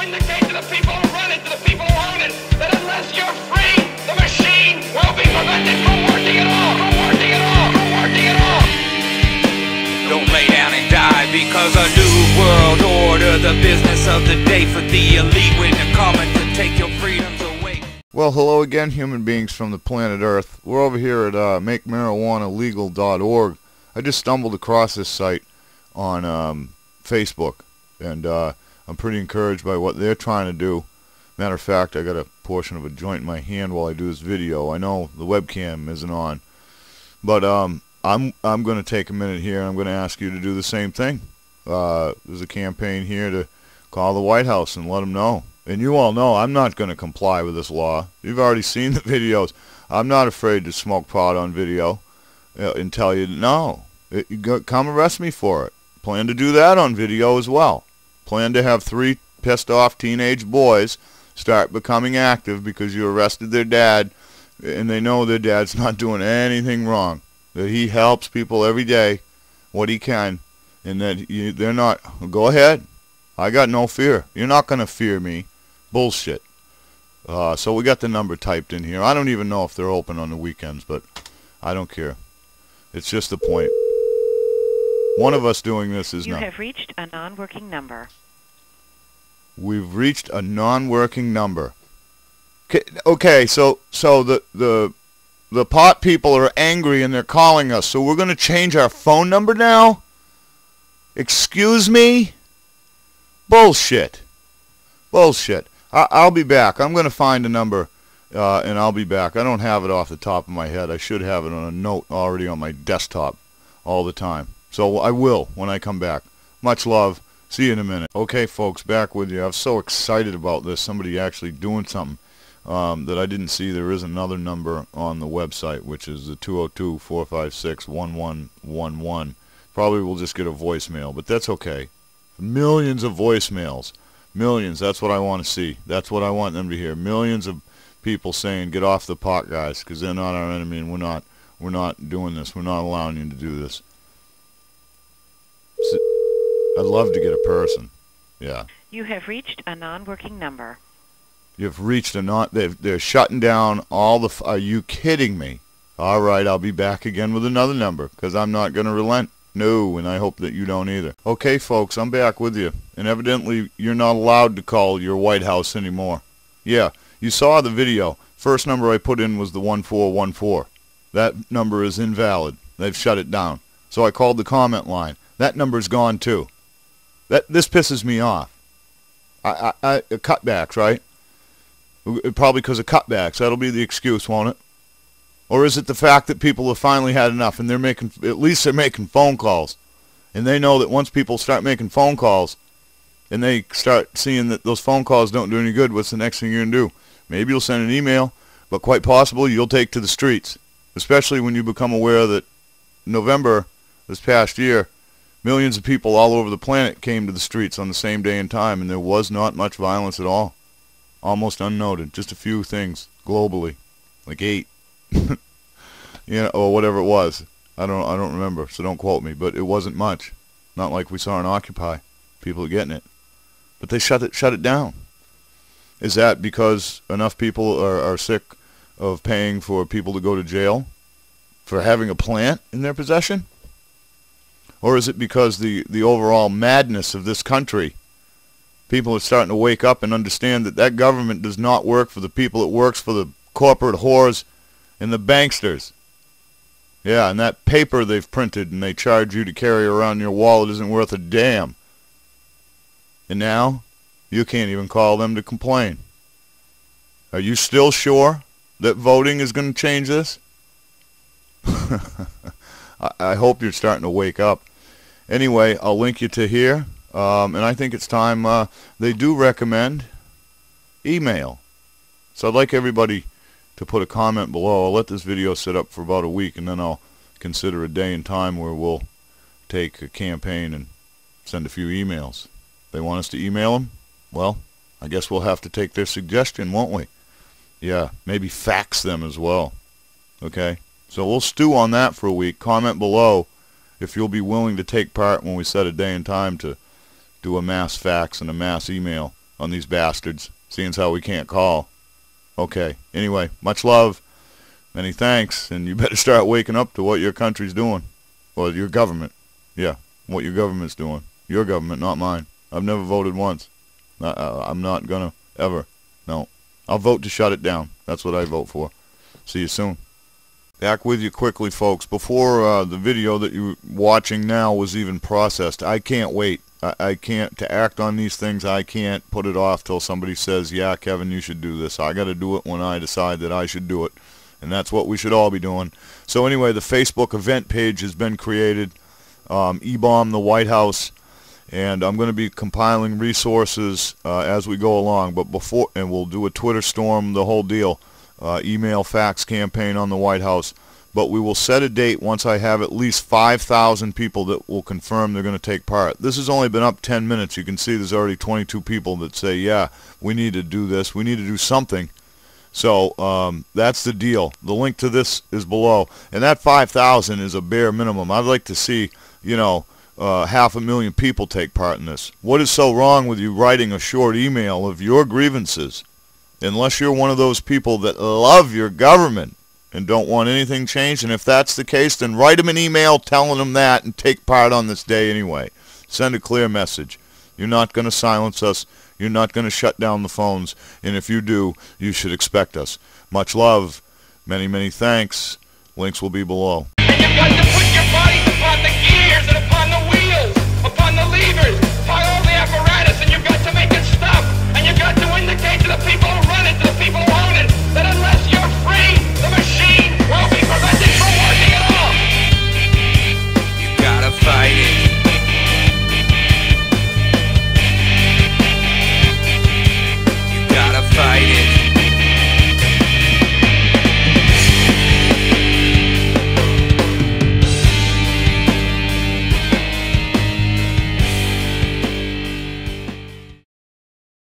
indicate to the people who run it, to the people who own it, that unless you're free, the machine will be prevented from working at all, from working at all, from working at all. Don't lay down and die because a new world order, the business of the day for the elite, when they're coming to take your freedoms away. Well, hello again, human beings from the planet Earth. We're over here at makemarijuanalegal.org. I just stumbled across this site on Facebook, and I'm pretty encouraged by what they're trying to do. Matter of fact, I got a portion of a joint in my hand while I do this video. I know the webcam isn't on, but I'm going to take a minute here. I'm going to ask you to do the same thing. There's a campaign here to call the White House and let them know. And you all know I'm not going to comply with this law. You've already seen the videos. I'm not afraid to smoke pot on video and tell you, no, come arrest me for it. Plan to do that on video as well. Plan to have 3 pissed off teenage boys start becoming active because you arrested their dad and they know their dad's not doing anything wrong. That he helps people every day what he can, and that they're not. Go ahead. I got no fear. You're not going to fear me. Bullshit. So we got the number typed in here. I don't even know if they're open on the weekends, but I don't care. It's just the point. One of us doing this is not. You have reached a non-working number. We've reached a non-working number. Okay, so the pot people are angry and they're calling us, so we're going to change our phone number now? Excuse me? Bullshit. Bullshit. I'll be back. I'm going to find a number, and I'll be back. I don't have it off the top of my head. I should have it on a note already on my desktop all the time. So I will when I come back. Much love. See you in a minute. Okay, folks, back with you. I was so excited about this. Somebody actually doing something. That I didn't see. There is another number on the website, which is the 202-456-1111. Probably we'll just get a voicemail, but that's okay. Millions of voicemails. Millions. That's what I want to see. That's what I want them to hear. Millions of people saying, get off the pot, guys, because they're not our enemy, and we're not doing this. We're not allowing you to do this. I'd love to get a person. Yeah. You have reached a non-working number. You've reached a they're shutting down all the. Are you kidding me? All right, I'll be back again with another number because I'm not going to relent. No, and I hope that you don't either. Okay, folks, I'm back with you, and evidently you're not allowed to call your White House anymore. Yeah, you saw the video. First number I put in was the 1414. That number is invalid. They've shut it down. So I called the comment line. That number's gone too. This pisses me off. Cutbacks, right? Probably because of cutbacks. That'll be the excuse, won't it? Or is it the fact that people have finally had enough and they're making, at least they're making phone calls. And they know that once people start making phone calls and they start seeing that those phone calls don't do any good, what's the next thing you're going to do? Maybe you'll send an email, but quite possibly you'll take to the streets. Especially when you become aware that November, this past year, millions of people all over the planet came to the streets on the same day and time, and there was not much violence at all. Almost unnoted. Just a few things globally, like 8, you know, or whatever it was. I don't remember, so don't quote me. But it wasn't much. Not like we saw in Occupy. People are getting it, but they shut it down. Is that because enough people are sick of paying for people to go to jail for having a plant in their possession, or is it because the overall madness of this country? People are starting to wake up and understand that that government does not work for the people. It works for the corporate whores and the banksters. Yeah, and that paper they've printed and they charge you to carry around in your wallet isn't worth a damn. And now, you can't even call them to complain. Are you still sure that voting is going to change this? I hope you're starting to wake up. Anyway, I'll link you to here. And I think it's time. They do recommend email. So I'd like everybody to put a comment below. I'll let this video sit up for about a week, and then I'll consider a day and time where we'll take a campaign and send a few emails. They want us to email them? Well, I guess we'll have to take their suggestion, won't we? Yeah, maybe fax them as well. Okay? So we'll stew on that for a week. Comment below if you'll be willing to take part when we set a day and time to do a mass fax and a mass email on these bastards, seeing as how we can't call. Okay, anyway, much love, many thanks, and you better start waking up to what your country's doing. Or your government. Yeah, what your government's doing. Your government, not mine. I've never voted once. I'm not gonna, ever. No. I'll vote to shut it down. That's what I vote for. See you soon. Back with you quickly, folks. Before the video that you're watching now was even processed, I can't wait. I can't, to act on these things, I can't put it off till somebody says, yeah, Kevin, you should do this. I got to do it when I decide that I should do it. And that's what we should all be doing. So anyway, the Facebook event page has been created. E-bomb the White House. And I'm going to be compiling resources as we go along. But before, and we'll do a Twitter storm, the whole deal. Email, fax campaign on the White House. But we will set a date once I have at least 5,000 people that will confirm they're going to take part. This has only been up 10 minutes. You can see there's already 22 people that say, yeah, we need to do this. We need to do something. So that's the deal. The link to this is below. And that 5,000 is a bare minimum. I'd like to see, you know, 500,000 people take part in this. What is so wrong with you writing a short email of your grievances? Unless you're one of those people that love your government and don't want anything changed. And if that's the case, then write them an email telling them that and take part on this day anyway. Send a clear message. You're not going to silence us. You're not going to shut down the phones. And if you do, you should expect us. Much love. Many, many thanks. Links will be below.